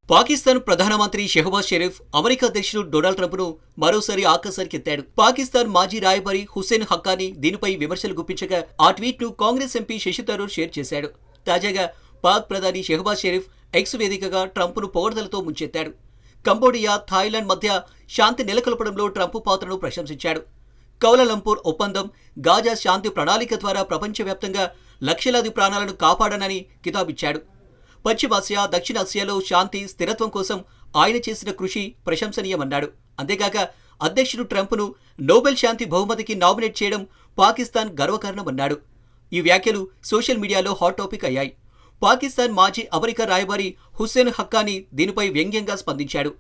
పాకిస్తాన్ ప్రధానమంత్రి షెహబాజ్ షరీఫ్ అమెరికా అధ్యక్షుడు డొనాల్డ్ ట్రంప్ను మరోసారి ఆకాశానికెత్తాడు. పాకిస్తాన్ మాజీ రాయబారి హుస్సేన్ హక్కానీ దీనిపై విమర్శలు గుప్పించగా ఆ ట్వీట్ను కాంగ్రెస్ ఎంపీ శశి థరూర్ షేర్ చేశాడు. తాజాగా పాక్ ప్రధాని షెహబాజ్ షరీఫ్ ఎక్స్ వేదికగా ట్రంప్ను పొగడ్తలతో ముంచెత్తాడు. కంబోడియా, థాయిలాండ్ మధ్య శాంతి నెలకొల్పడంలో ట్రంప్ పాత్రను ప్రశంసించాడు. కౌలాలంపూర్ ఒప్పందం, గాజా శాంతి ప్రణాళిక ద్వారా ప్రపంచవ్యాప్తంగా లక్షలాది ప్రాణాలను కాపాడనని కితాబిచ్చాడు. పశ్చిమాసియా, దక్షిణాసియాలో శాంతి, స్థిరత్వం కోసం ఆయన చేసిన కృషి ప్రశంసనీయమన్నాడు. అంతేకాక అధ్యక్షుడు ట్రంప్ను నోబెల్ శాంతి బహుమతికి నామినేట్ చేయడం పాకిస్తాన్ గర్వకారణమన్నాడు. ఈ వ్యాఖ్యలు సోషల్ మీడియాలో హాట్ టాపిక్ అయ్యాయి. పాకిస్తాన్ మాజీ అమెరికా రాయబారి హుస్సేన్ హక్కానీ దీనిపై వ్యంగ్యంగా స్పందించాడు.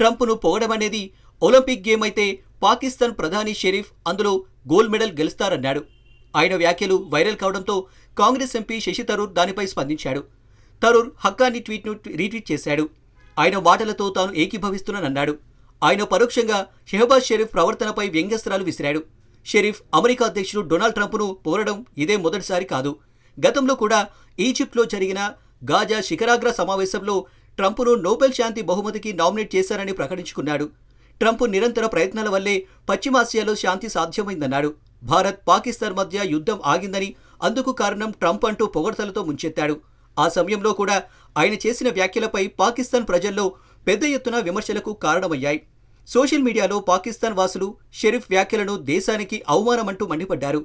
ట్రంప్ను పొగడమనేది ఒలింపిక్ గేమ్ అయితే పాకిస్తాన్ ప్రధాని షరీఫ్ అందులో గోల్డ్ మెడల్ గెలుస్తారన్నాడు. ఆయన వ్యాఖ్యలు వైరల్ కావడంతో కాంగ్రెస్ ఎంపీ శశి థరూర్ దానిపై స్పందించాడు. థరూర్ హక్కానీ ట్వీట్ను రీట్వీట్ చేశాడు. ఆయన మాటలతో తాను ఏకీభవిస్తున్నానన్నాడు. ఆయన పరోక్షంగా షెహబాజ్ షరీఫ్ ప్రవర్తనపై వ్యంగ్యాస్త్రాలు విసిరాడు. షరీఫ్ అమెరికా అధ్యక్షుడు డొనాల్డ్ ట్రంప్ను పొగడడం ఇదే మొదటిసారి కాదు. గతంలో కూడా ఈజిప్ట్లో జరిగిన గాజా శిఖరాగ్ర సమావేశంలో ట్రంప్ను నోబెల్ శాంతి బహుమతికి నామినేట్ చేశారని ప్రకటించుకున్నాడు. ట్రంప్ నిరంతర ప్రయత్నాల వల్లే పశ్చిమాసియాలో శాంతి సాధ్యమైందన్నాడు. భారత్, పాకిస్తాన్ మధ్య యుద్ధం ఆగిందని, అందుకు కారణం ట్రంప్ అంటూ పొగడ్తలతో ముంచెత్తాడు. ఆ సమయంలో కూడా ఆయన చేసిన వ్యాఖ్యలపై పాకిస్తాన్ ప్రజల్లో పెద్ద ఎత్తున విమర్శలకు కారణమయ్యాయి. సోషల్ మీడియాలో పాకిస్తాన్ వాసులు షరీఫ్ వ్యాఖ్యలను దేశానికి అవమానమంటూ మండిపడ్డారు.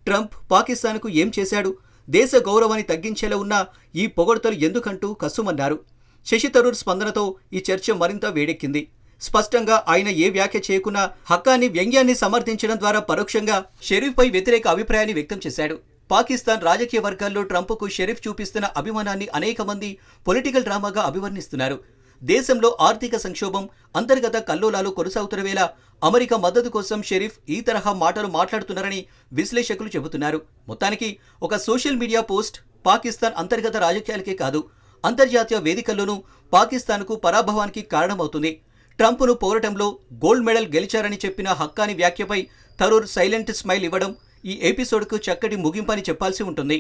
ట్రంప్ పాకిస్తాన్కు ఏం చేశాడు, దేశ గౌరవాన్ని తగ్గించేలా ఉన్న ఈ పొగడ్తలు ఎందుకంటూ కస్సుమన్నారు. శశి థరూర్ స్పందనతో ఈ చర్చ మరింత వేడెక్కింది. స్పష్టంగా ఆయన ఏ వ్యాఖ్య చేయకున్నా హక్కానీ వ్యంగ్యాన్ని సమర్థించడం ద్వారా పరోక్షంగా షరీఫ్పై వ్యతిరేక అభిప్రాయాన్ని వ్యక్తం చేశాడు. పాకిస్తాన్ రాజకీయ వర్గాల్లో ట్రంప్కు షరీఫ్ చూపిస్తున్న అభిమానాన్ని అనేక మంది పొలిటికల్ డ్రామాగా అభివర్ణిస్తున్నారు. దేశంలో ఆర్థిక సంక్షోభం, అంతర్గత కల్లోలాలు కొనసాగుతున్న వేళ అమెరికా మద్దతు కోసం షరీఫ్ ఈ తరహా మాటలు మాట్లాడుతున్నారని విశ్లేషకులు చెబుతున్నారు. మొత్తానికి ఒక సోషల్ మీడియా పోస్ట్ పాకిస్తాన్ అంతర్గత రాజకీయాలకే కాదు, అంతర్జాతీయ వేదికల్లోనూ పాకిస్తాన్కు పరాభవానికి కారణమవుతుంది. ట్రంప్ను పోరాటంలో గోల్డ్ మెడల్ గెలిచారని చెప్పిన హక్కానీ వ్యాఖ్యపై థరూర్ సైలెంట్ స్మైల్ ఇవ్వడం ఈ ఎపిసోడ్కు చక్కటి ముగింపని చెప్పాల్సి ఉంటుంది.